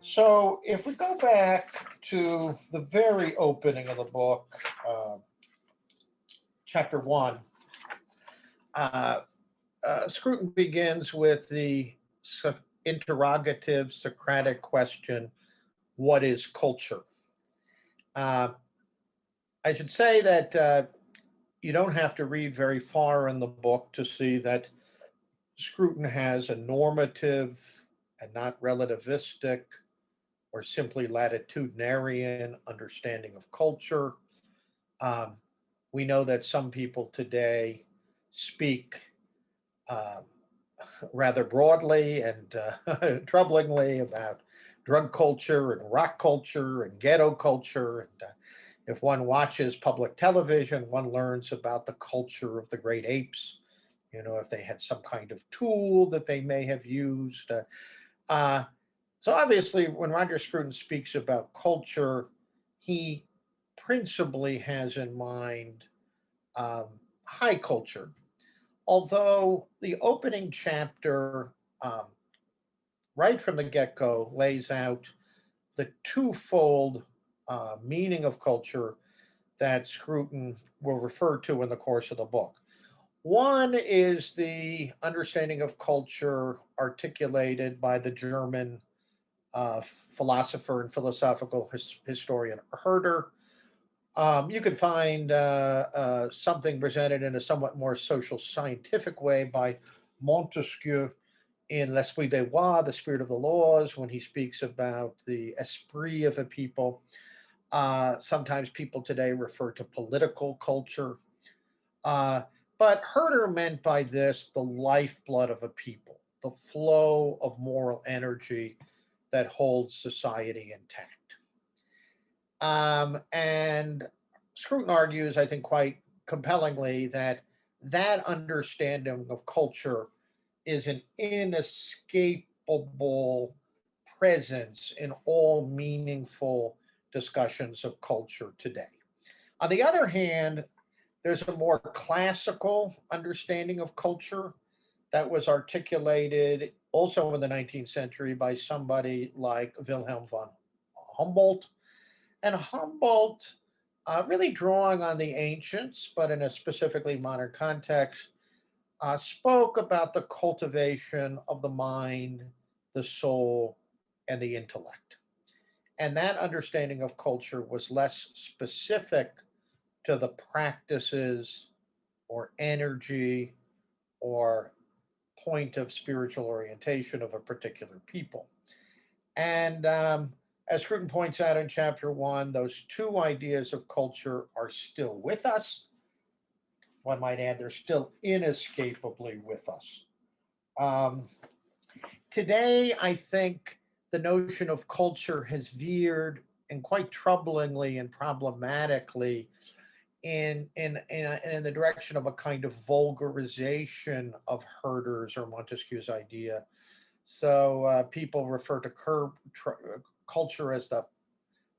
So, if we go back to the very opening of the book, chapter one, uh, Scruton begins with the interrogative Socratic question, what is culture? Uh, I should say that you don't have to read very far in the book to see that Scruton has a normative and not relativistic or simply latitudinarian understanding of culture. Um, we know that some people today speak um, rather broadly and troublingly about drug culture and rock culture and ghetto culture. And if one watches public television, one learns about the culture of the great apes. You know, if they had some kind of tool that they may have used. Uh, so obviously, when Roger Scruton speaks about culture, he principally has in mind high culture. Although the opening chapter, right from the get go, lays out the twofold meaning of culture that Scruton will refer to in the course of the book. One is the understanding of culture articulated by the German philosopher and philosophical historian Herder. You can find something presented in a somewhat more social scientific way by Montesquieu in L'Esprit des Lois, The Spirit of the Laws, when he speaks about the esprit of a people. Sometimes people today refer to political culture. Uh, but Herder meant by this the lifeblood of a people, the flow of moral energy that holds society intact. And Scruton argues, I think, quite compellingly, that that understanding of culture is an inescapable presence in all meaningful discussions of culture today. On the other hand, there's a more classical understanding of culture that was articulated also in the 19th century by somebody like Wilhelm von Humboldt. And Humboldt, really drawing on the ancients, but in a specifically modern context, spoke about the cultivation of the mind, the soul, and the intellect. And that understanding of culture was less specific to the practices or energy or point of spiritual orientation of a particular people. And as Scruton points out in chapter one, those two ideas of culture are still with us. One might add, they're still inescapably with us. Um, Today, I think the notion of culture has veered, and quite troublingly and problematically, in the direction of a kind of vulgarization of Herder's or Montesquieu's idea. So people refer to culture as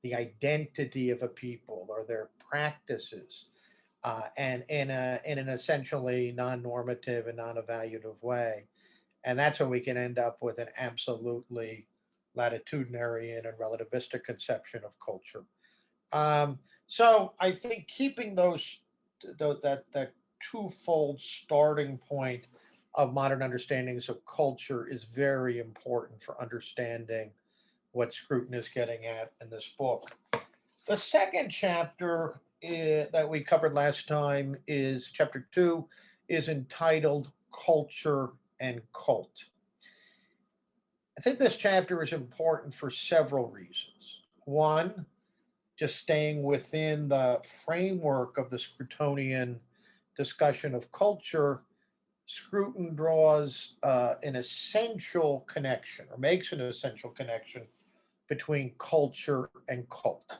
the identity of a people or their practices, and in an essentially non-normative and non-evaluative way. And that's when we can end up with an absolutely latitudinarian and relativistic conception of culture. So I think keeping that twofold starting point of modern understandings of culture is very important for understanding what Scruton is getting at in this book. The second chapter that we covered last time is chapter two, is entitled Culture and Cult. I think this chapter is important for several reasons. One, just staying within the framework of the Scrutonian discussion of culture, Scruton draws an essential connection or makes an essential connection between culture and cult,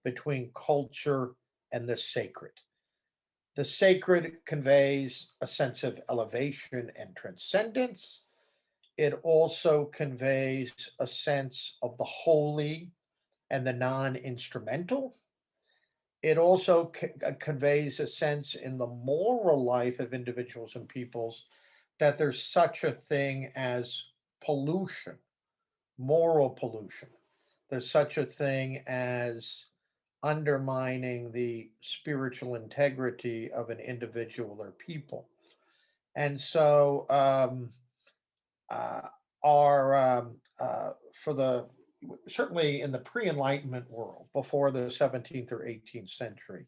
between culture and the sacred. The sacred conveys a sense of elevation and transcendence. It also conveys a sense of the holy and the non instrumental. It also conveys a sense in the moral life of individuals and peoples that there's such a thing as pollution moral pollution. There's such a thing as undermining the spiritual integrity of an individual or people. And so, uh, our for the certainly in the pre-Enlightenment world, before the 17th or 18th century,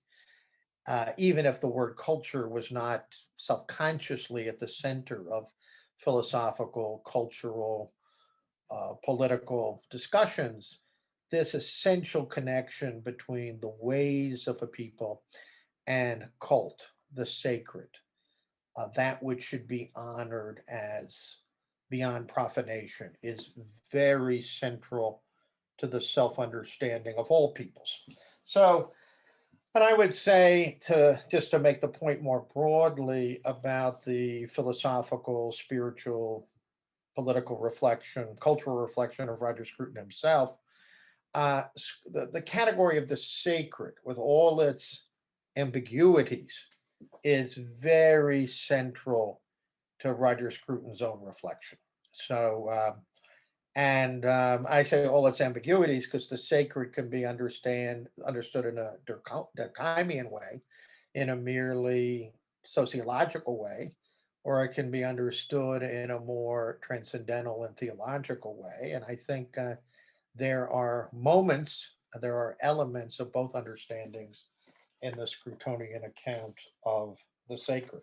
even if the word culture was not subconsciously at the center of philosophical, cultural, political discussions, this essential connection between the ways of a people and cult, the sacred, that which should be honored as beyond profanation, is very central to the self understanding of all peoples. So, and I would say, to just to make the point more broadly about the philosophical, spiritual, political reflection, cultural reflection of Roger Scruton himself, the category of the sacred, with all its ambiguities, is very central to Roger Scruton's own reflection. So, I say all its ambiguities because the sacred can be understood in a Durkheimian way, in a merely sociological way, or it can be understood in a more transcendental and theological way. And I think there are moments, there are elements of both understandings in the Scrutonian account of the sacred.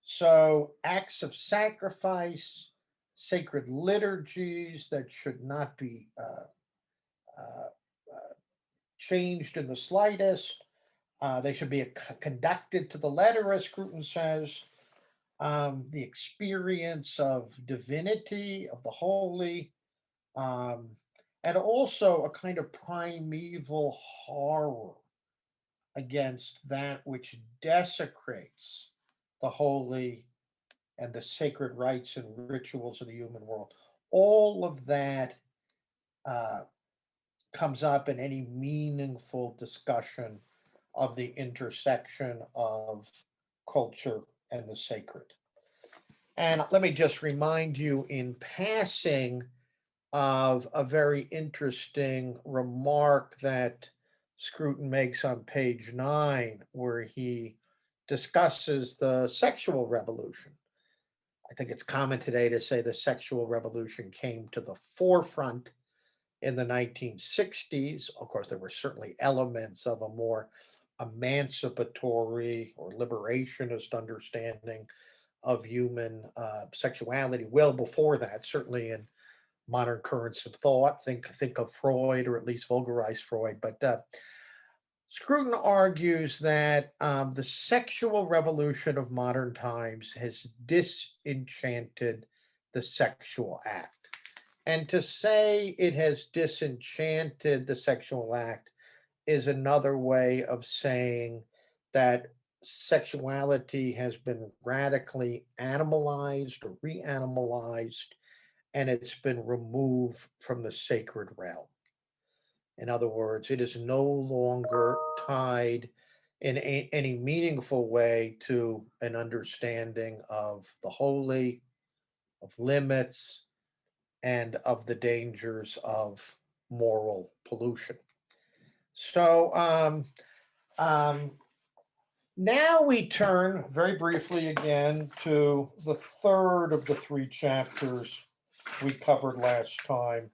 So, acts of sacrifice, sacred liturgies that should not be uh, changed in the slightest. They should be conducted to the letter, as Scruton says. The experience of divinity, of the holy, um, and also a kind of primeval horror against that which desecrates the holy and the sacred rites and rituals of the human world. All of that uh, comes up in any meaningful discussion of the intersection of culture and the sacred. And let me just remind you in passing of a very interesting remark that Scruton makes on page 9, where he discusses the sexual revolution. I think it's common today to say the sexual revolution came to the forefront in the 1960s. Of course, there were certainly elements of a more emancipatory or liberationist understanding of human sexuality well before that, certainly in modern currents of thought. Think of Freud, or at least vulgarize Freud. But Scruton argues that the sexual revolution of modern times has disenchanted the sexual act. And to say it has disenchanted the sexual act is another way of saying that sexuality has been radically animalized or reanimalized, and it's been removed from the sacred realm. In other words, it is no longer tied in any meaningful way to an understanding of the holy, of limits, and of the dangers of moral pollution. So um, now we turn very briefly again to the third of the three chapters we covered last time.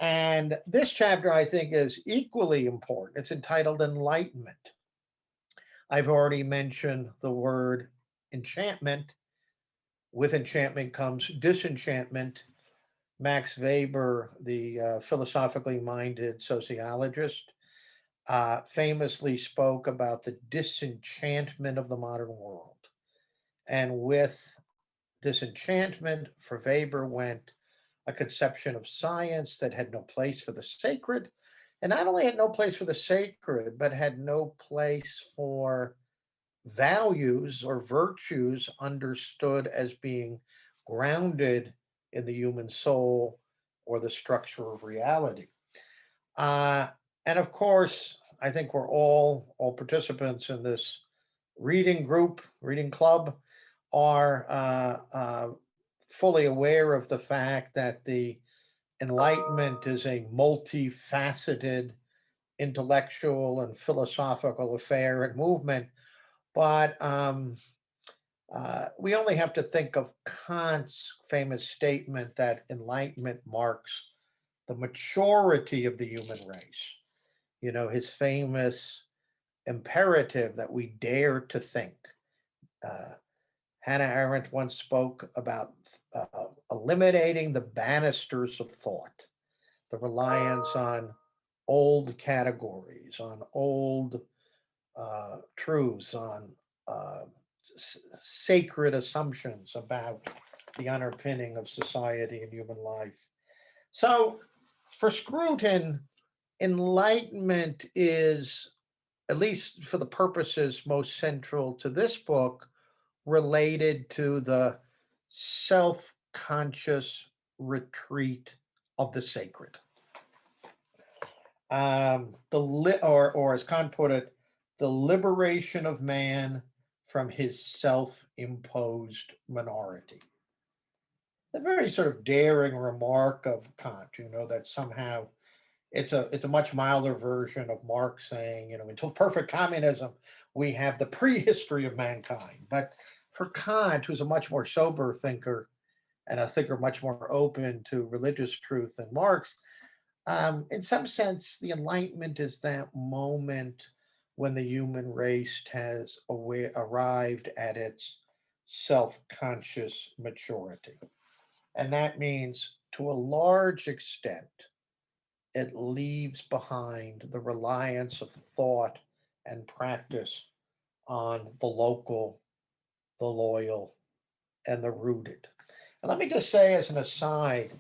And this chapter, I think, is equally important. It's entitled Enlightenment. I've already mentioned the word enchantment. With enchantment comes disenchantment. Max Weber, the philosophically minded sociologist, famously spoke about the disenchantment of the modern world. And with disenchantment, for Weber, went a conception of science that had no place for the sacred, and not only had no place for the sacred, but had no place for values or virtues understood as being grounded in the human soul or the structure of reality. Uh, and of course, I think we're all participants in this reading group, reading club, are fully aware of the fact that the Enlightenment is a multifaceted intellectual and philosophical affair and movement, but we only have to think of Kant's famous statement that enlightenment marks the maturity of the human race. You know, his famous imperative that we dare to think. Uh, Hannah Arendt once spoke about eliminating the banisters of thought, the reliance on old categories, on old truths, on uh, sacred assumptions about the underpinning of society and human life. So, for Scruton, enlightenment is, at least for the purposes most central to this book, related to the self conscious retreat of the sacred. Or as Kant put it, the liberation of man from his self imposed minority. A very sort of daring remark of Kant, you know, that somehow it's a much milder version of Marx saying, you know, until perfect communism, we have the prehistory of mankind. But for Kant, who's a much more sober thinker and a thinker much more open to religious truth than Marx, in some sense, the Enlightenment is that moment when the human race has arrived at its self-conscious maturity. And that means, to a large extent, it leaves behind the reliance of thought and practice on the local, the loyal, and the rooted. And let me just say, as an aside,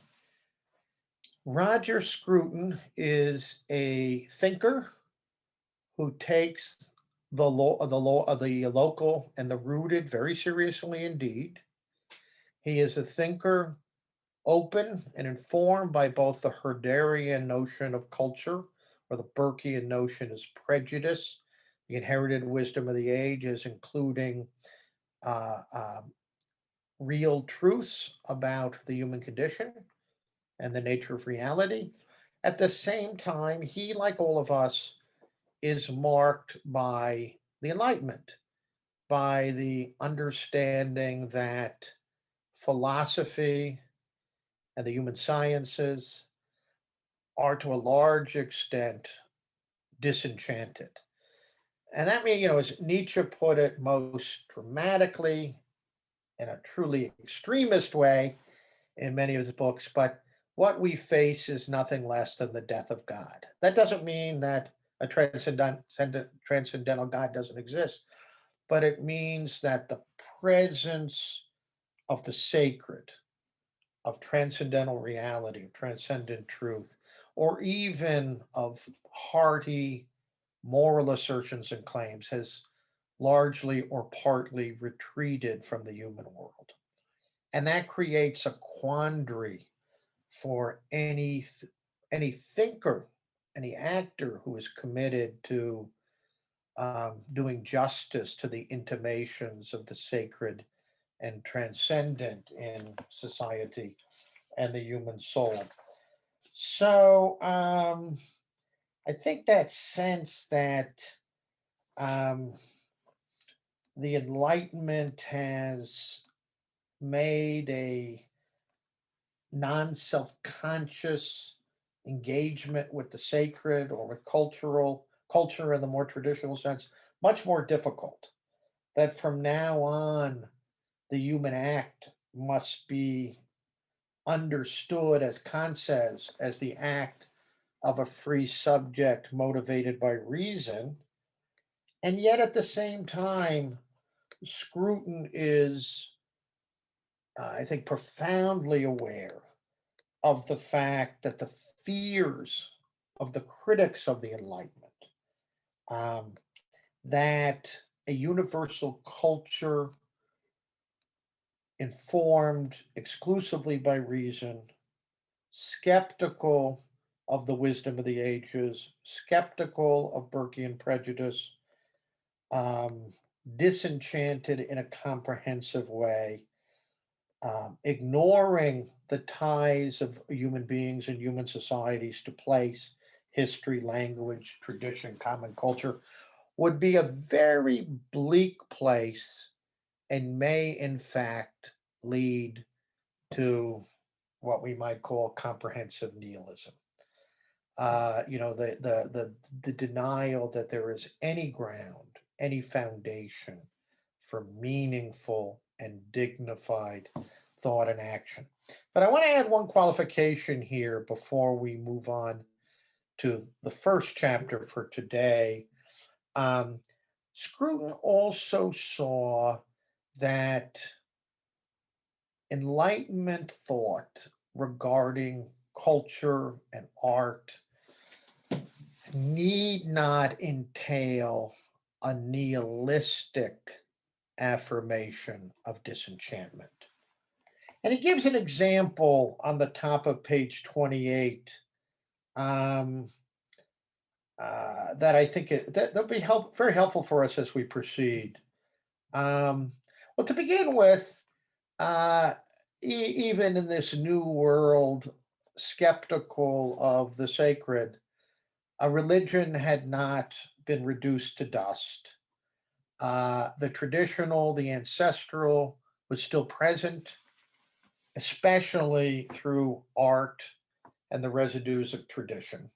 Roger Scruton is a thinker who takes the local and the rooted very seriously indeed. He is a thinker open and informed by both the Herderian notion of culture, or the Burkean notion is prejudice, the inherited wisdom of the ages, including uh, um, real truths about the human condition and the nature of reality. At the same time, he, like all of us, is marked by the Enlightenment, by the understanding that philosophy and the human sciences are to a large extent disenchanted. And that means, you know, as Nietzsche put it most dramatically in a truly extremist way in many of his books, but what we face is nothing less than the death of God. That doesn't mean that a transcendental God doesn't exist, but it means that the presence of the sacred, of transcendental reality, of transcendent truth, or even of hearty moral assertions and claims has largely or partly retreated from the human world. And that creates a quandary for any thinker, any actor who is committed to doing justice to the intimations of the sacred and transcendent in society and the human soul. So I think that sense that um, the Enlightenment has made a non self conscious engagement with the sacred or with culture in the more traditional sense much more difficult. That from now on, the human act must be understood, as Kant says, as the act of a free subject motivated by reason. And yet at the same time, Scruton is, I think, profoundly aware of the fact that the fears of the critics of the Enlightenment, um, that a universal culture informed exclusively by reason, skeptical of the wisdom of the ages, skeptical of Burkean prejudice, um, disenchanted in a comprehensive way, ignoring the ties of human beings and human societies to place, history, language, tradition, common culture would be a very bleak place and may, in fact, lead to what we might call comprehensive nihilism. The denial that there is any ground, any foundation for meaningful and dignified thought and action. But I want to add one qualification here before we move on to the first chapter for today. Um, Scruton also saw that Enlightenment thought regarding culture and art need not entail a nihilistic affirmation of disenchantment. And he gives an example on the top of page 28 um, that I think that'll be very helpful for us as we proceed. Um, well, to begin with, uh, even in this new world, skeptical of the sacred, a religion had not been reduced to dust. The traditional, the ancestral was still present, especially through art and the residues of tradition.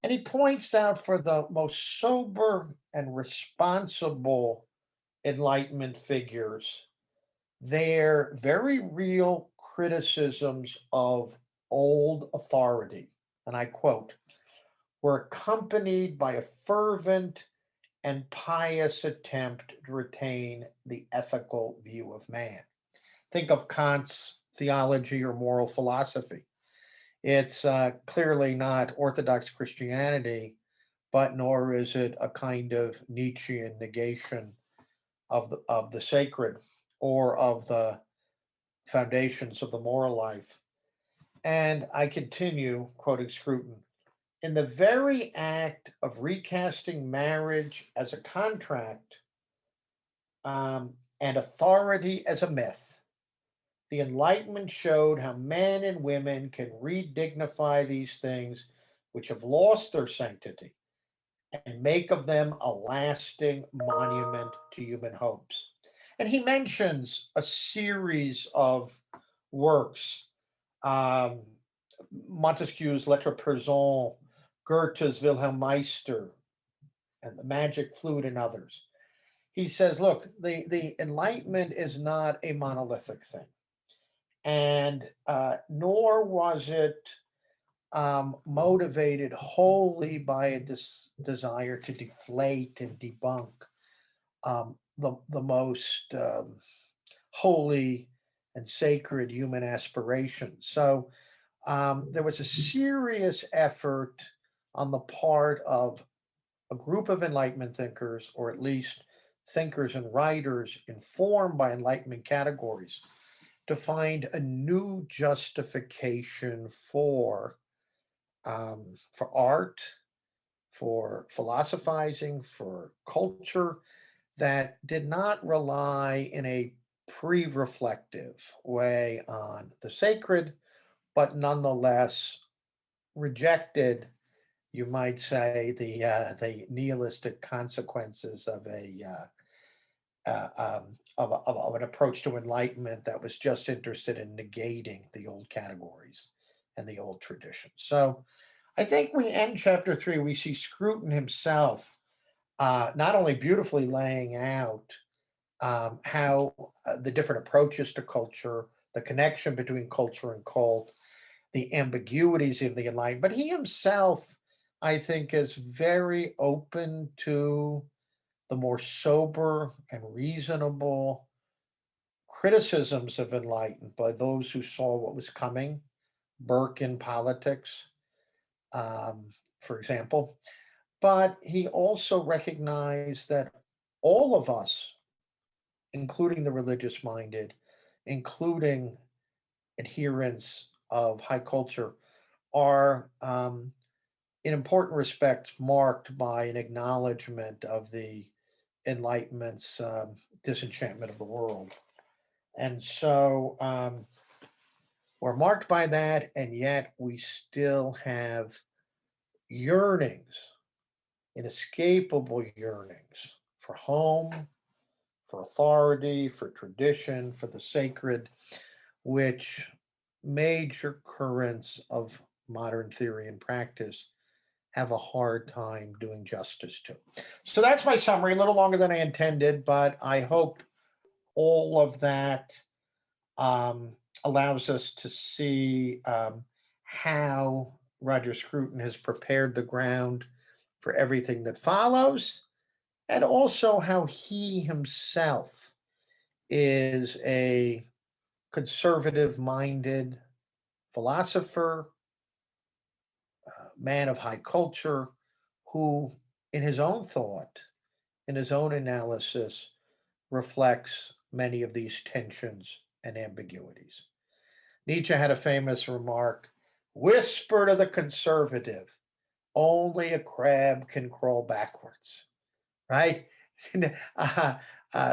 And he points out for the most sober and responsible Enlightenment figures, their very real criticisms of old authority, and I quote, were accompanied by a fervent and pious attempt to retain the ethical view of man. Think of Kant's theology or moral philosophy. It's clearly not Orthodox Christianity, but nor is it a kind of Nietzschean negation of the sacred or of the foundations of the moral life. And I continue quoting Scruton. In the very act of recasting marriage as a contract and authority as a myth, the Enlightenment showed how men and women can redignify these things which have lost their sanctity and make of them a lasting monument to human hopes. And he mentions a series of works, um, Montesquieu's Lettre Persienne, Goethe's Wilhelm Meister, and the Magic Flute, and others. He says, look, the Enlightenment is not a monolithic thing, and nor was it motivated wholly by a desire to deflate and debunk the most holy and sacred human aspirations. So there was a serious effort on the part of a group of Enlightenment thinkers, or at least thinkers and writers informed by Enlightenment categories, to find a new justification for art, for philosophizing, for culture that did not rely in a pre-reflective way on the sacred, but nonetheless rejected, you might say, the nihilistic consequences of of an approach to enlightenment that was just interested in negating the old categories and the old traditions. So I think we end chapter 3. We see Scruton himself not only beautifully laying out how the different approaches to culture, the connection between culture and cult, the ambiguities of the Enlightenment, but he himself, I think, is very open to the more sober and reasonable criticisms of Enlightenment by those who saw what was coming, Burke in politics, um, for example. But he also recognized that all of us, including the religious minded, including adherents of high culture, are in important respects marked by an acknowledgement of the Enlightenment's disenchantment of the world. And so we're marked by that, and yet we still have yearnings, inescapable yearnings for home, for authority, for tradition, for the sacred, which major currents of modern theory and practice have a hard time doing justice to. So that's my summary, a little longer than I intended, but I hope all of that um, allows us to see how Roger Scruton has prepared the ground for everything that follows, and also how he himself is a conservative minded philosopher, man of high culture, who, in his own thought, in his own analysis, reflects many of these tensions and ambiguities. Nietzsche had a famous remark: whisper to the conservative, only a crab can crawl backwards, right?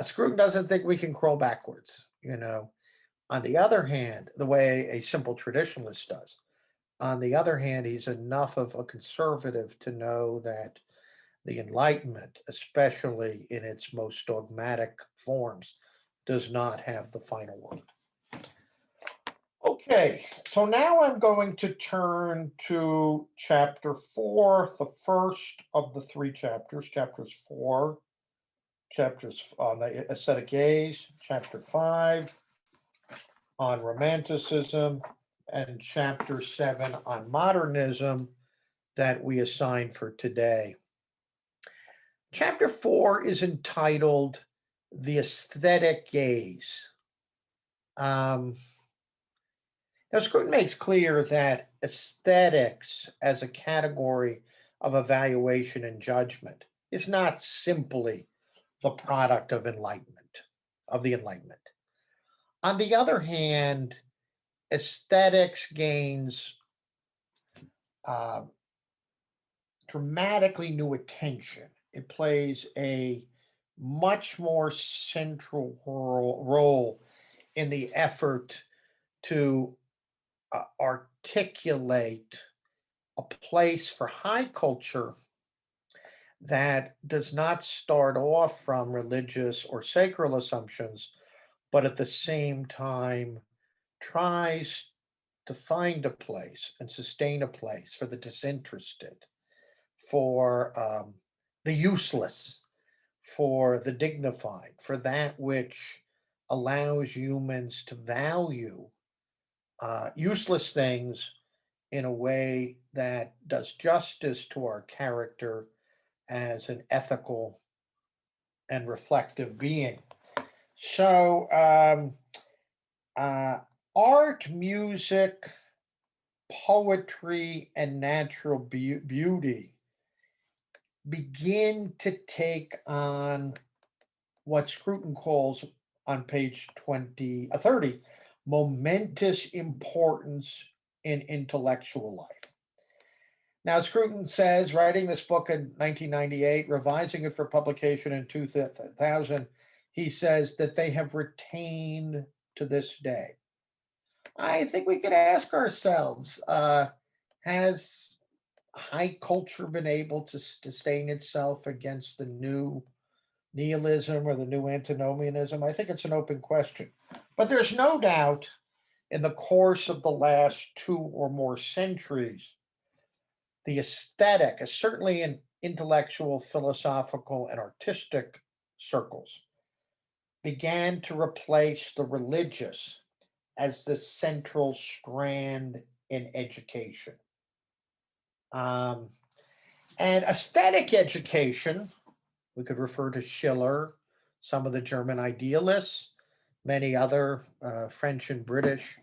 Scruton doesn't think we can crawl backwards, you know. On the other hand, the way a simple traditionalist does. On the other hand, he's enough of a conservative to know that the Enlightenment, especially in its most dogmatic forms, does not have the final word. Okay, so now I'm going to turn to chapter 4, the first of the three chapters. Chapters 4, chapters on the aesthetic gaze, chapter 5 on Romanticism, and chapter 7 on modernism that we assign for today. Chapter 4 is entitled The Aesthetic Gaze. Now, Scruton makes clear that aesthetics as a category of evaluation and judgment is not simply the product of enlightenment, of the Enlightenment. On the other hand, aesthetics gains uh, dramatically new attention. It plays a much more central role in the effort to articulate a place for high culture that does not start off from religious or sacral assumptions, but at the same time tries to find a place and sustain a place for the disinterested, for the useless, for the dignified, for that which allows humans to value useless things in a way that does justice to our character as an ethical and reflective being. So, uh, art, music, poetry, and natural beauty begin to take on what Scruton calls on page 30 momentous importance in intellectual life. Now, Scruton says, writing this book in 1998, revising it for publication in 2000, he says that they have retained to this day. I think we could ask ourselves, has high culture been able to sustain itself against the new nihilism or the new antinomianism? I think it's an open question. But there's no doubt in the course of the last 2 or more centuries, the aesthetic, certainly in intellectual, philosophical, and artistic circles, began to replace the religious as the central strand in education. Um, and aesthetic education, we could refer to Schiller, some of the German idealists, many other French and British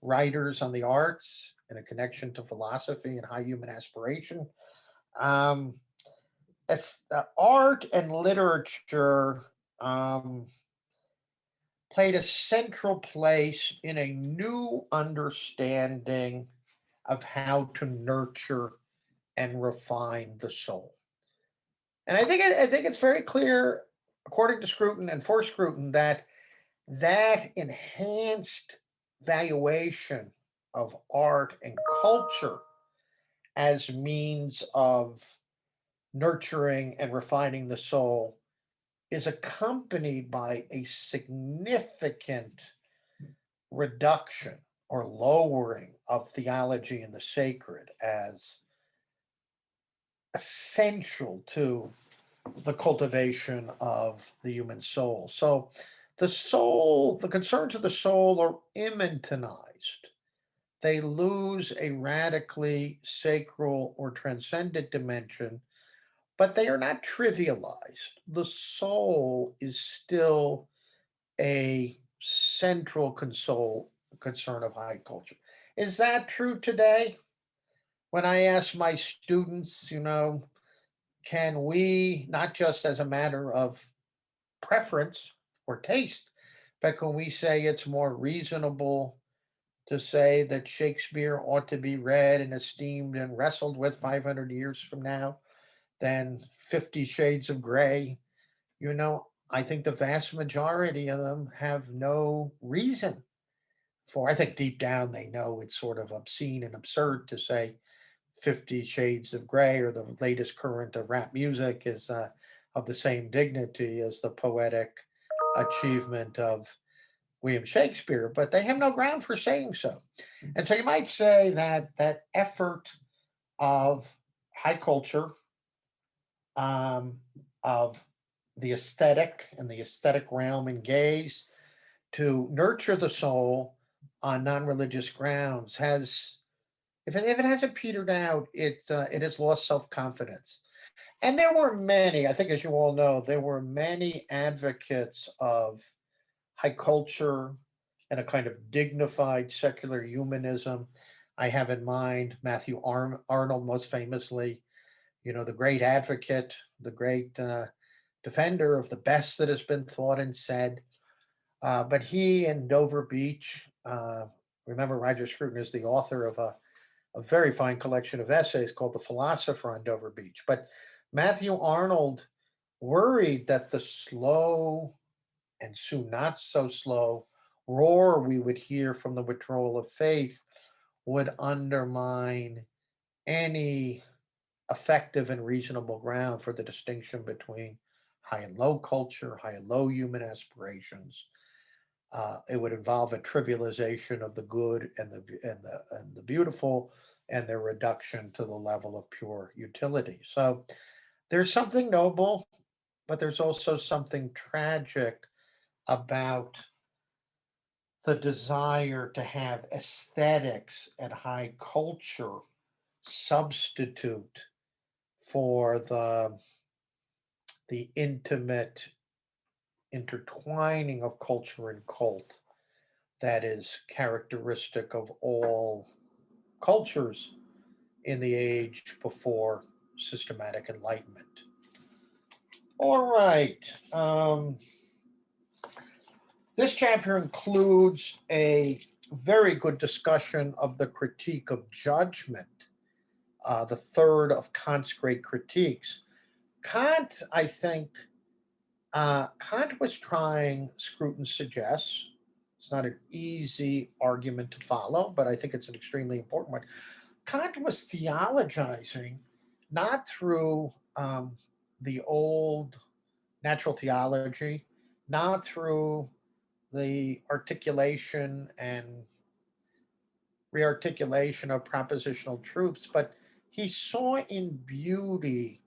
writers on the arts and a connection to philosophy and high human aspiration. Um, art and literature played a central place in a new understanding of how to nurture and refine the soul. And I think it's very clear, according to Scruton and for Scruton, that That enhanced valuation of art and culture as means of nurturing and refining the soul is accompanied by a significant reduction or lowering of theology and the sacred as essential to the cultivation of the human soul. So the concerns of the soul are immanentized. They lose a radically sacral or transcendent dimension, but they are not trivialized. The soul is still a central concern of high culture. Is that true today? When I ask my students, can we, not just as a matter of preference or taste, but can we say it's more reasonable to say that Shakespeare ought to be read and esteemed and wrestled with 500 years from now than 50 Shades of Grey? I think the vast majority of them have no reason for. I think deep down they know it's sort of obscene and absurd to say 50 Shades of Grey or the latest current of rap music is of the same dignity as the poetic achievement of William Shakespeare, but they have no ground for saying so. And so you might say that that effort of high culture, um, of the aesthetic and the aesthetic realm and gaze to nurture the soul on non-religious grounds has, if it hasn't petered out, it has lost self-confidence. And there were many, I think, as you all know, there were many advocates of high culture and a kind of dignified secular humanism. I have in mind Matthew Arnold, most famously, the great advocate, the great defender of the best that has been thought and said. But he and Dover Beach, remember, Roger Scruton is the author of a very fine collection of essays called The Philosopher on Dover Beach. But Matthew Arnold worried that the slow and soon not so slow roar we would hear from the withdrawal of faith would undermine any effective and reasonable ground for the distinction between high and low culture, high and low human aspirations. It would involve a trivialization of the good and the beautiful, and their reduction to the level of pure utility. So there's something noble, but there's also something tragic about the desire to have aesthetics and high culture substitute for the intimate intertwining of culture and cult that is characteristic of all cultures in the age before systematic enlightenment. All right. This chapter includes a very good discussion of the critique of judgment, the third of Kant's great critiques. Kant, I think, Kant was trying, Scruton suggests, it's not an easy argument to follow, but I think it's an extremely important one. Kant was theologizing not through the old natural theology, not through the articulation and rearticulation of propositional truths, but he saw in beauty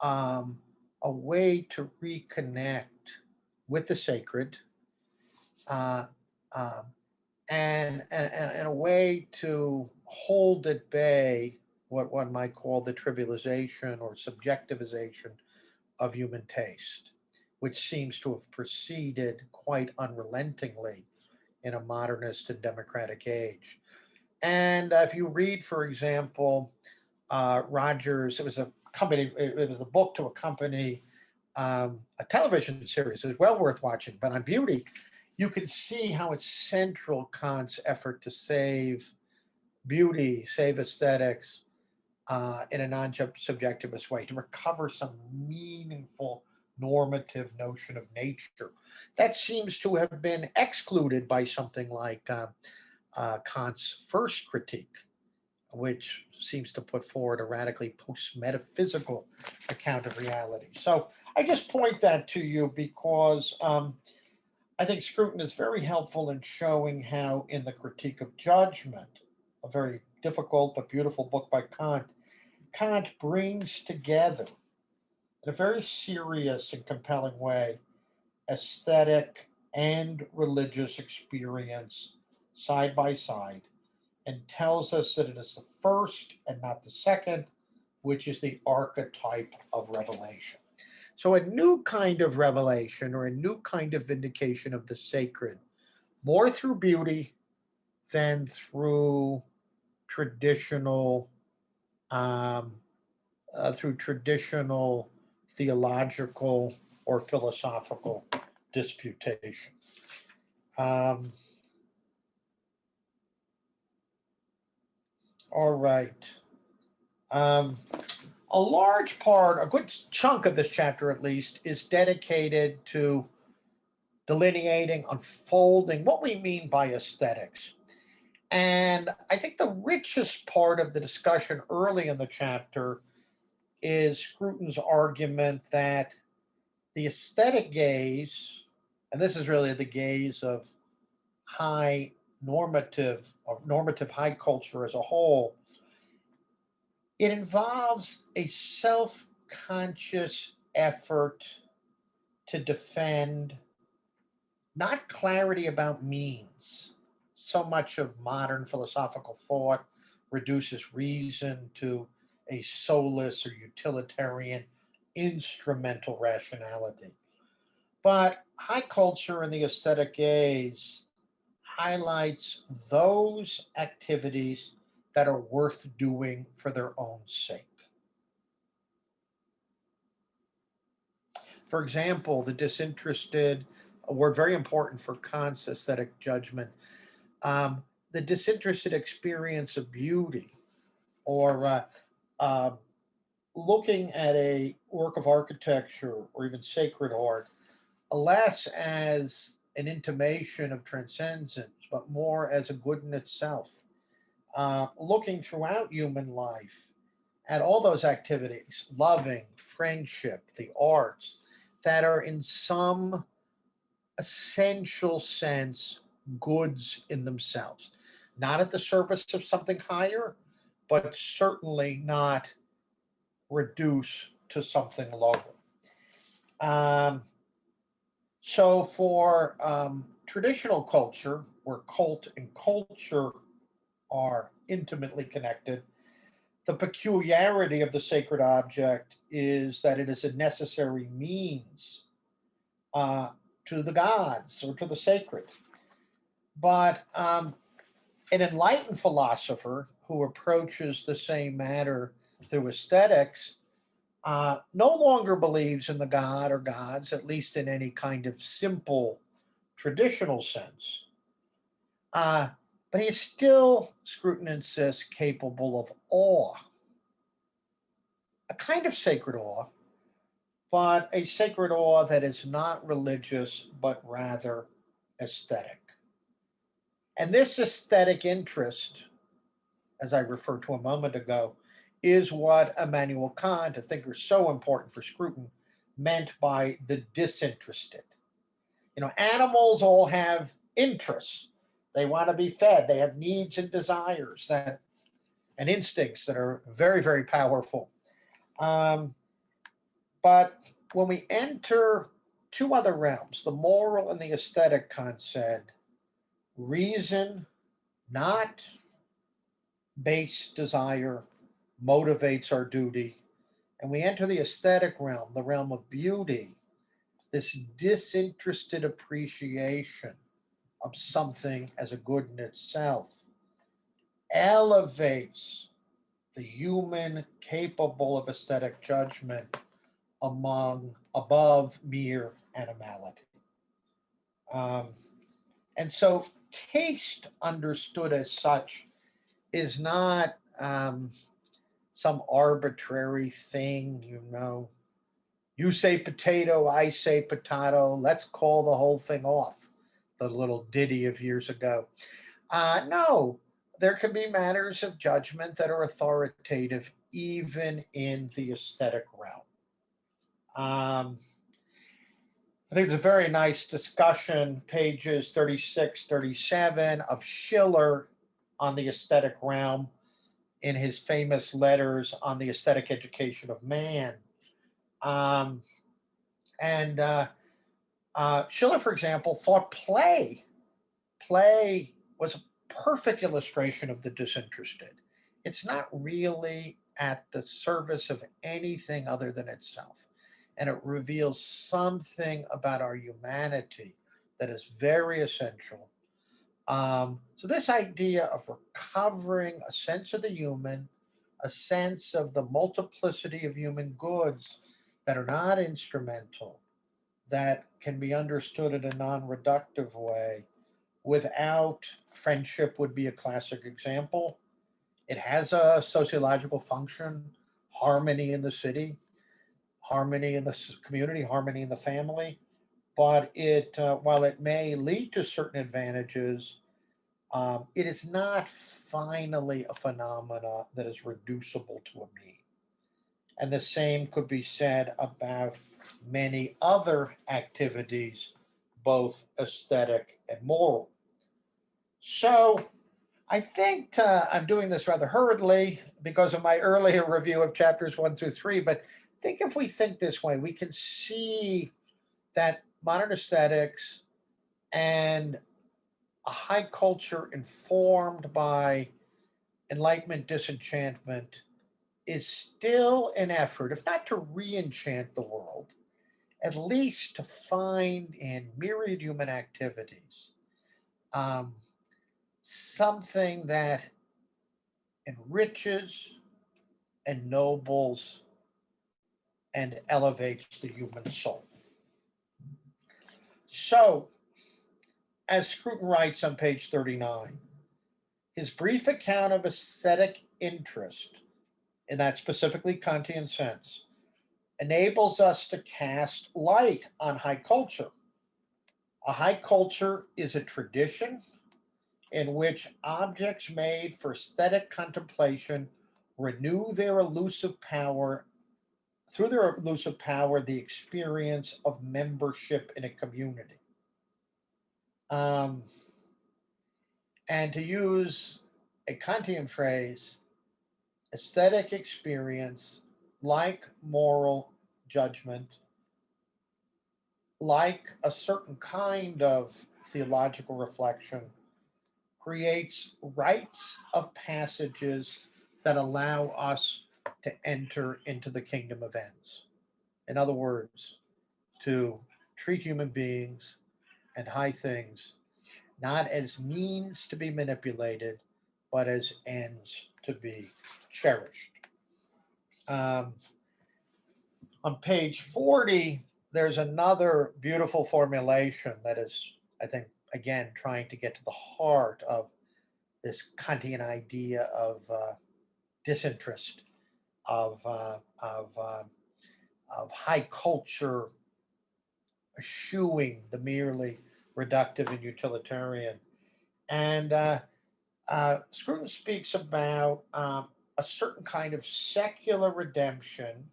um, a way to reconnect with the sacred, uh, um, and a way to hold at bay what one might call the trivialization or subjectivization of human taste, which seems to have proceeded quite unrelentingly in a modernist and democratic age. And if you read, for example, Rogers, it was a company, it was a book to accompany a television series. It was well worth watching. But on beauty, you can see how it's central Kant's effort to save beauty, save aesthetics in a non-subjectivist way, to recover some meaningful normative notion of nature. That seems to have been excluded by something like Kant's first critique, which seems to put forward a radically post-metaphysical account of reality. So I just point that to you because I think Scruton is very helpful in showing how, in the Critique of Judgment, a very difficult but beautiful book by Kant, Kant brings together, in a very serious and compelling way, aesthetic and religious experience side by side, and tells us that it is the first and not the second, which is the archetype of revelation. So, a new kind of revelation or a new kind of vindication of the sacred, more through beauty than through traditional, um, through traditional theological or philosophical disputation. Um, all right. Um, a large part, a good chunk of this chapter at least, is dedicated to delineating, unfolding what we mean by aesthetics. And I think the richest part of the discussion early in the chapter is Scruton's argument that the aesthetic gaze, and this is really the gaze of high normative high culture as a whole, it involves a self-conscious effort to defend not clarity about means. So much of modern philosophical thought reduces reason to a soulless or utilitarian instrumental rationality. But high culture and the aesthetic gaze highlights those activities that are worth doing for their own sake. For example, the disinterested, a word very important for Kant's aesthetic judgment, um, the disinterested experience of beauty, or uh, looking at a work of architecture or even sacred art, less as an intimation of transcendence, but more as a good in itself. Looking throughout human life at all those activities, loving, friendship, the arts, that are in some essential sense goods in themselves, not at the service of something higher, but certainly not reduce to something lower. Um, so, for traditional culture, where cult and culture are intimately connected, the peculiarity of the sacred object is that it is a necessary means uh, to the gods or to the sacred. But an enlightened philosopher who approaches the same matter through aesthetics no longer believes in the god or gods, at least in any kind of simple traditional sense. Uh, but he is still, Scruton insists, capable of awe, a kind of sacred awe, but a sacred awe that is not religious, but rather aesthetic. And this aesthetic interest, as I referred to a moment ago, is what Immanuel Kant, a thinker so important for Scruton, meant by the disinterested. Animals all have interests. They want to be fed. They have needs and desires that and instincts that are very, very powerful. Um, but when we enter two other realms, the moral and the aesthetic, Kant said, reason, not base desire, motivates our duty. And we enter the aesthetic realm, the realm of beauty, this disinterested appreciation of something as a good in itself elevates the human capable of aesthetic judgment among above mere animality. Um, and so taste understood as such is not some arbitrary thing, You say potato, I say potato. Let's call the whole thing off. The little ditty of years ago. No, there can be matters of judgment that are authoritative even in the aesthetic realm. Um, I think it's a very nice discussion, pages 36, 37 of Schiller on the aesthetic realm in his famous letters on the aesthetic education of man. Um, and Schiller, for example, thought play was a perfect illustration of the disinterested. It's not really at the service of anything other than itself. And it reveals something about our humanity that is very essential. So, this idea of recovering a sense of the human, a sense of the multiplicity of human goods that are not instrumental, that can be understood in a non reductive way, without friendship would be a classic example. It has a sociological function, harmony in the city, harmony in the community, harmony in the family. But while it may lead to certain advantages, it is not finally a phenomena that is reducible to a mean. And the same could be said about many other activities, both aesthetic and moral. So I think I'm doing this rather hurriedly because of my earlier review of chapters 1 through 3. But I think if we think this way, we can see that modern aesthetics and a high culture informed by Enlightenment disenchantment is still an effort, if not to re enchant the world, at least to find in myriad human activities um, something that enriches, ennobles, and elevates the human soul. So, as Scruton writes on page 39, his brief account of aesthetic interest, in that specifically Kantian sense, enables us to cast light on high culture. A high culture is a tradition in which objects made for aesthetic contemplation renew their elusive power, through their elusive power, the experience of membership in a community. Um, and to use a Kantian phrase, aesthetic experience, like moral judgment, like a certain kind of theological reflection, creates rites of passages that allow us to enter into the kingdom of ends. In other words, to treat human beings and high things not as means to be manipulated, but as ends to be cherished. Um, on page 40, there's another beautiful formulation that is, I think, again, trying to get to the heart of this Kantian idea of disinterest, of, uh, of, uh, of high culture eschewing the merely reductive and utilitarian. And Scruton speaks about a certain kind of secular redemption.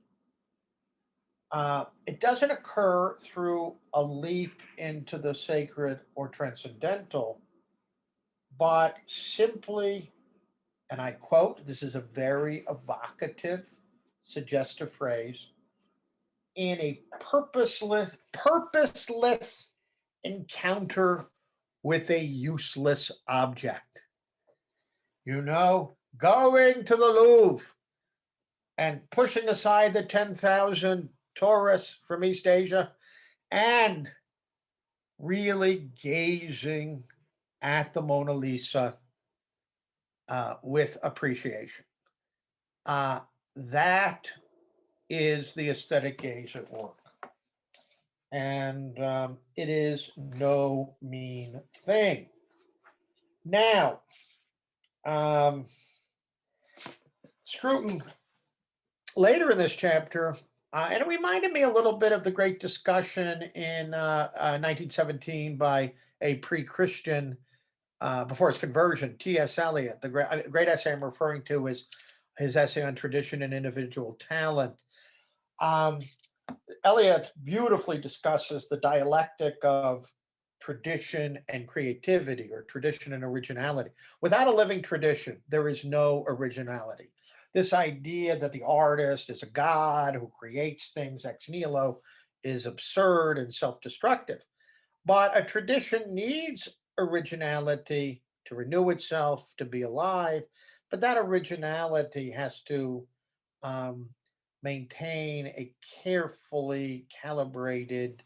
It doesn't occur through a leap into the sacred or transcendental, but simply, and I quote, this is a very evocative, suggestive phrase, in a purposeless encounter with a useless object. You know, going to the Louvre and pushing aside the 10,000 tourists from East Asia and really gazing at the Mona Lisa with appreciation. That is the aesthetic gaze at work. And it is no mean thing. Now, Scruton, later in this chapter, And it reminded me a little bit of the great discussion in 1917 by a pre-Christian before his conversion, T.S. Eliot. The great essay I'm referring to is his essay on tradition and individual talent. Um, Eliot beautifully discusses the dialectic of tradition and creativity, or tradition and originality. Without a living tradition, there is no originality. This idea that the artist is a god who creates things ex nihilo is absurd and self destructive. But a tradition needs originality to renew itself, to be alive. But that originality has to um, maintain a carefully calibrated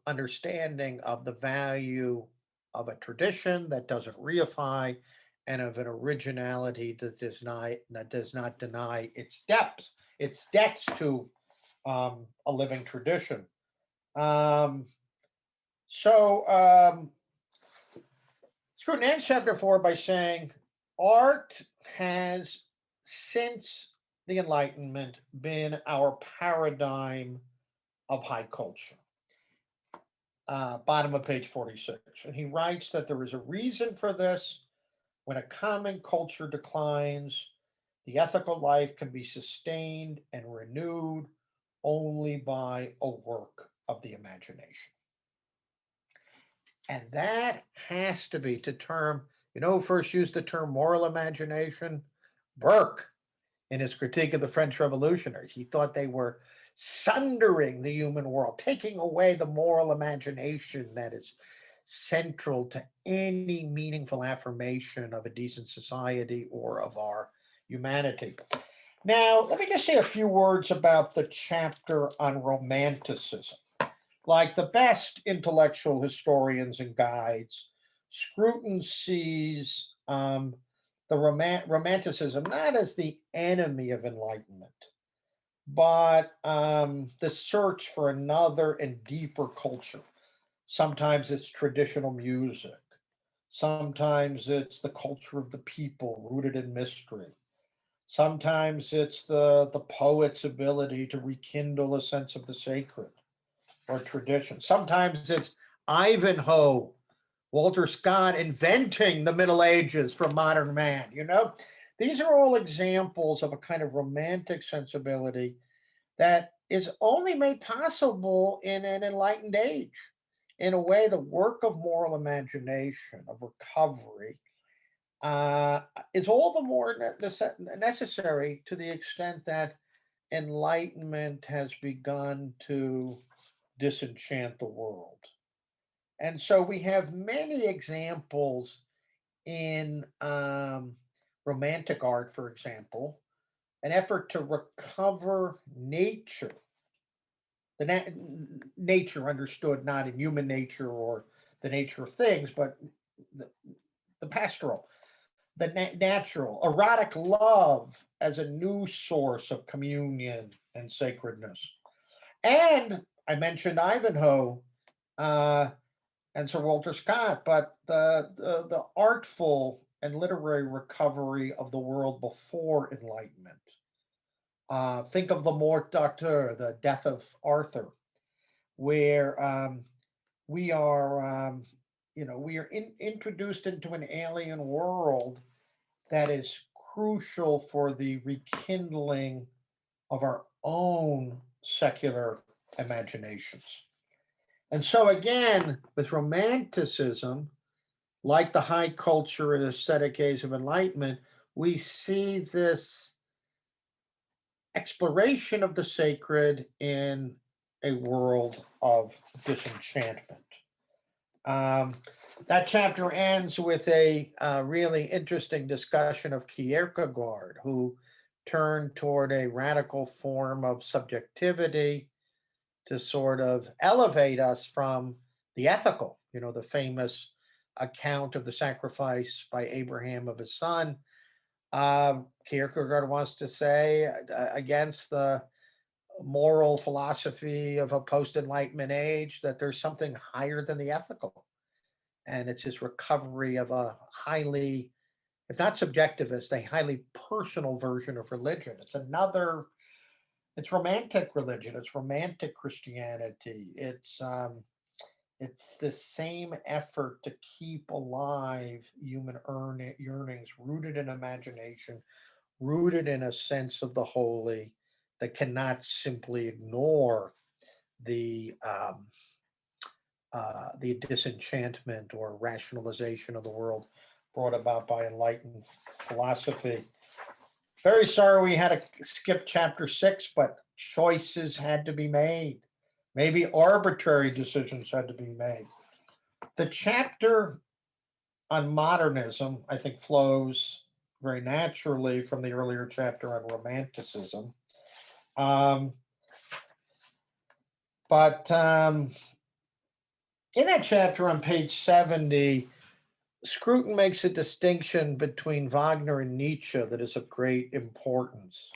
understanding of the value of a tradition that doesn't reify, and of an originality that does not deny its debts to a living tradition. Um, so Scruton ends chapter 4 by saying art has, since the Enlightenment, been our paradigm of high culture. Bottom of page 46. And he writes that there is a reason for this. When a common culture declines, the ethical life can be sustained and renewed only by a work of the imagination. And that has to be to term, who first used the term moral imagination? Burke, in his critique of the French revolutionaries. He thought they were sundering the human world, taking away the moral imagination that is central to any meaningful affirmation of a decent society or of our humanity. Now, let me just say a few words about the chapter on Romanticism. Like the best intellectual historians and guides, Scruton sees the Romanticism not as the enemy of enlightenment, but the search for another and deeper culture. Sometimes it's traditional music, sometimes it's the culture of the people rooted in mystery. Sometimes it's the poet's ability to rekindle a sense of the sacred or tradition. Sometimes it's Ivanhoe, Walter Scott inventing the Middle Ages for modern man. These are all examples of a kind of romantic sensibility that is only made possible in an enlightened age. In a way, the work of moral imagination, of recovery, uh, is all the more necessary to the extent that enlightenment has begun to disenchant the world. And so we have many examples in romantic art, for example, an effort to recover nature, nature understood not in human nature or the nature of things, but the, the pastoral, the natural, erotic love as a new source of communion and sacredness. And I mentioned Ivanhoe, uh, and Sir Walter Scott, but the artful and literary recovery of the world before Enlightenment. Think of the Mort d'Arthur, the death of Arthur, where we are, we are introduced into an alien world that is crucial for the rekindling of our own secular imaginations. And so, again, with Romanticism, like the high culture and aesthetic age of enlightenment, we see this exploration of the sacred in a world of disenchantment. Um, that chapter ends with a really interesting discussion of Kierkegaard, who turned toward a radical form of subjectivity to sort of elevate us from the ethical, the famous account of the sacrifice by Abraham of his son. Kierkegaard wants to say against the moral philosophy of a post Enlightenment age that there's something higher than the ethical. And it's his recovery of a highly, if not subjectivist, a highly personal version of religion. It's another It's romantic religion. It's romantic Christianity. It's the same effort to keep alive human yearnings, rooted in imagination, rooted in a sense of the holy, that cannot simply ignore the the disenchantment or rationalization of the world brought about by enlightened philosophy. Very sorry we had to skip chapter 6, but choices had to be made. Maybe arbitrary decisions had to be made. The chapter on modernism, I think, flows very naturally from the earlier chapter on romanticism. Um, but in that chapter on page 70, Scruton makes a distinction between Wagner and Nietzsche that is of great importance.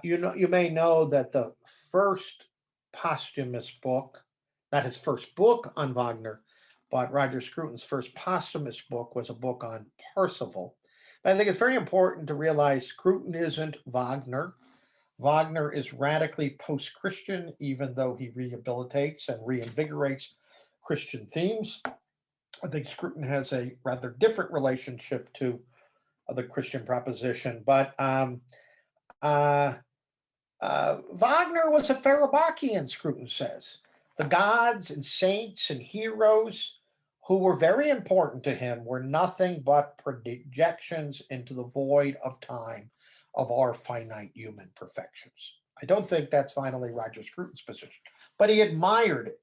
You may know that the first posthumous book, not his first book on Wagner, but Roger Scruton's first posthumous book was a book on Parsifal. But I think it's very important to realize Scruton isn't Wagner. Wagner is radically post-Christian, even though he rehabilitates and reinvigorates Christian themes. I think Scruton has a rather different relationship to the Christian proposition, but uh, Wagner was a Farabachian, Scruton says. The gods and saints and heroes who were very important to him were nothing but projections into the void of time of our finite human perfections. I don't think that's finally Roger Scruton's position, but he admired it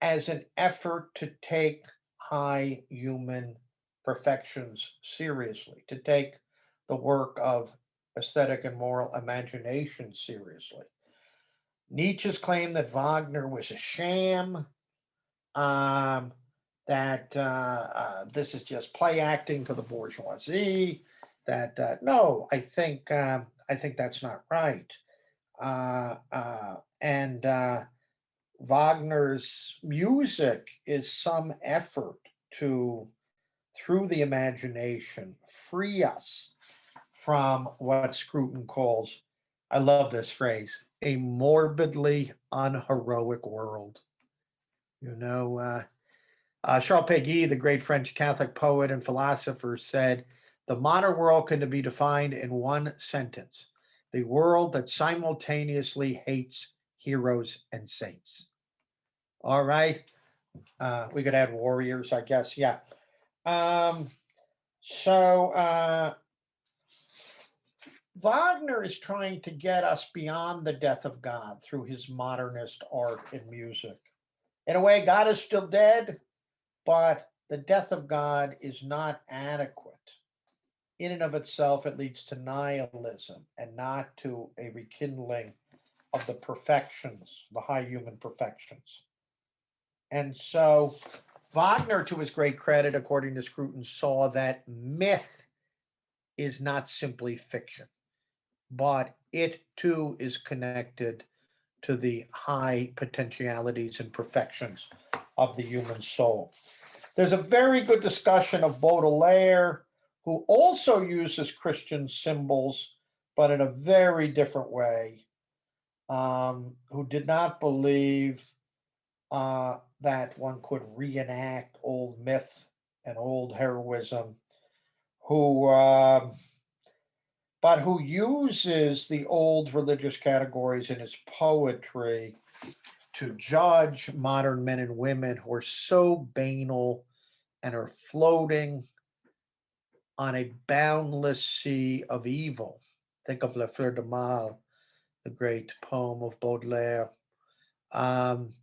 as an effort to take high human perfections seriously, to take the work of aesthetic and moral imagination seriously. Nietzsche's claim that Wagner was a sham, um, that this is just play acting for the bourgeoisie. That no, I think that's not right. And Wagner's music is some effort to, through the imagination, free us from what Scruton calls, I love this phrase, a morbidly unheroic world. You know, Charles Péguy, the great French Catholic poet and philosopher, said, the modern world can be defined in one sentence: the world that simultaneously hates heroes and saints. All right. We could add warriors, I guess. Yeah. Um, so Wagner is trying to get us beyond the death of God through his modernist art and music. In a way, God is still dead, but the death of God is not adequate. In and of itself, it leads to nihilism and not to a rekindling of the perfections, the high human perfections. And so Wagner, to his great credit, according to Scruton, saw that myth is not simply fiction, but it too is connected to the high potentialities and perfections of the human soul. There's a very good discussion of Baudelaire, who also uses Christian symbols, but in a very different way, who did not believe that one could reenact old myth and old heroism, who but who uses the old religious categories in his poetry to judge modern men and women who are so banal and are floating on a boundless sea of evil. Think of La Fleur de Mal, the great poem of Baudelaire. Um,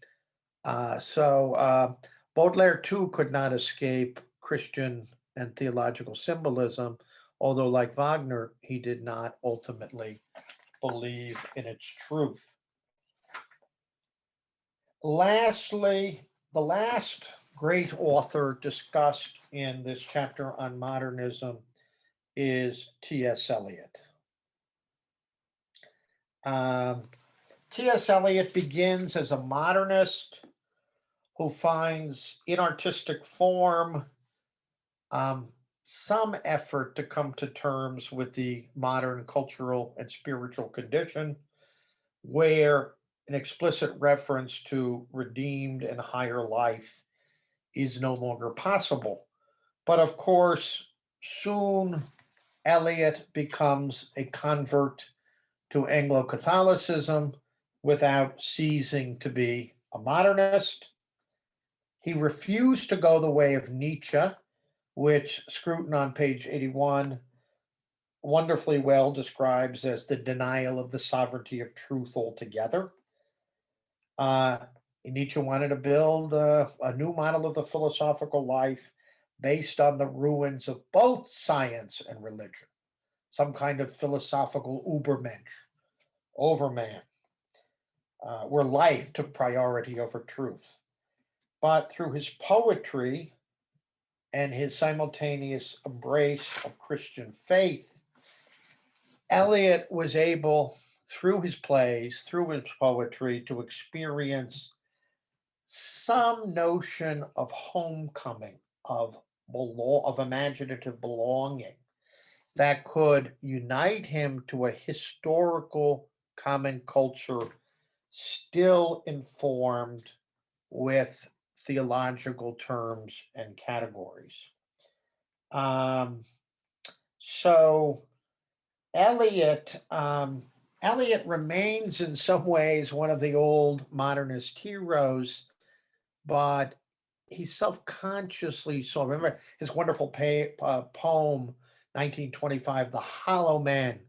so Baudelaire too could not escape Christian and theological symbolism, although, like Wagner, he did not ultimately believe in its truth. Lastly, the last great author discussed in this chapter on modernism is T.S. Eliot. Um, T.S. Eliot begins as a modernist who finds in artistic form um, some effort to come to terms with the modern cultural and spiritual condition. where an explicit reference to redeemed and higher life is no longer possible. But of course, soon Eliot becomes a convert to Anglo Catholicism without ceasing to be a modernist. He refused to go the way of Nietzsche, which Scruton on page 81 wonderfully well describes as the denial of the sovereignty of truth altogether. Uh, Nietzsche wanted to build a new model of the philosophical life based on the ruins of both science and religion, some kind of philosophical Ubermensch, overman, where life took priority over truth. But through his poetry and his simultaneous embrace of Christian faith, Eliot was able, through his plays, through his poetry, to experience some notion of homecoming, of imaginative belonging that could unite him to a historical common culture still informed with theological terms and categories. Um, so Eliot remains in some ways one of the old modernist heroes, but he self-consciously saw. Remember his wonderful poem, 1925, "The Hollow Man,"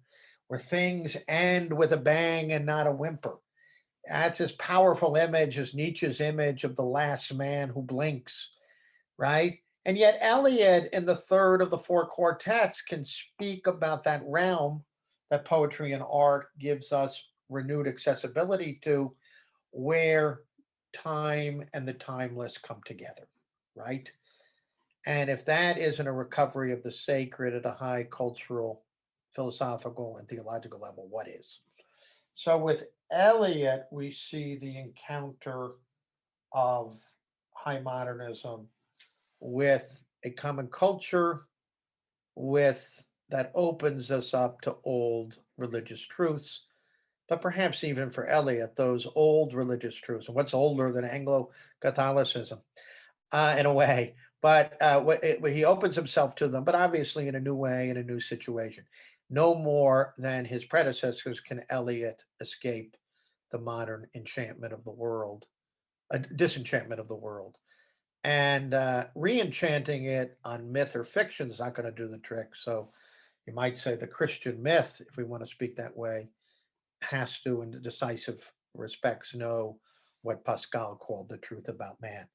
where things end with a bang and not a whimper. That's as powerful image as Nietzsche's image of the last man who blinks, right? And yet Eliot, in the third of the four quartets, can speak about that realm that poetry and art gives us renewed accessibility to, where time and the timeless come together, right? And if that isn't a recovery of the sacred at a high cultural, philosophical, and theological level, what is? So with Eliot, we see the encounter of high modernism with a common culture, with that opens us up to old religious truths, but perhaps even for Eliot, those old religious truths. And what's older than Anglo Catholicism, in a way? But he opens himself to them, but obviously in a new way, in a new situation. No more than his predecessors can Eliot escape the modern enchantment of the world, a disenchantment of the world. And re-enchanting it on myth or fiction is not going to do the trick. So you might say the Christian myth, if we want to speak that way, has to, in decisive respects, know what Pascal called the truth about man.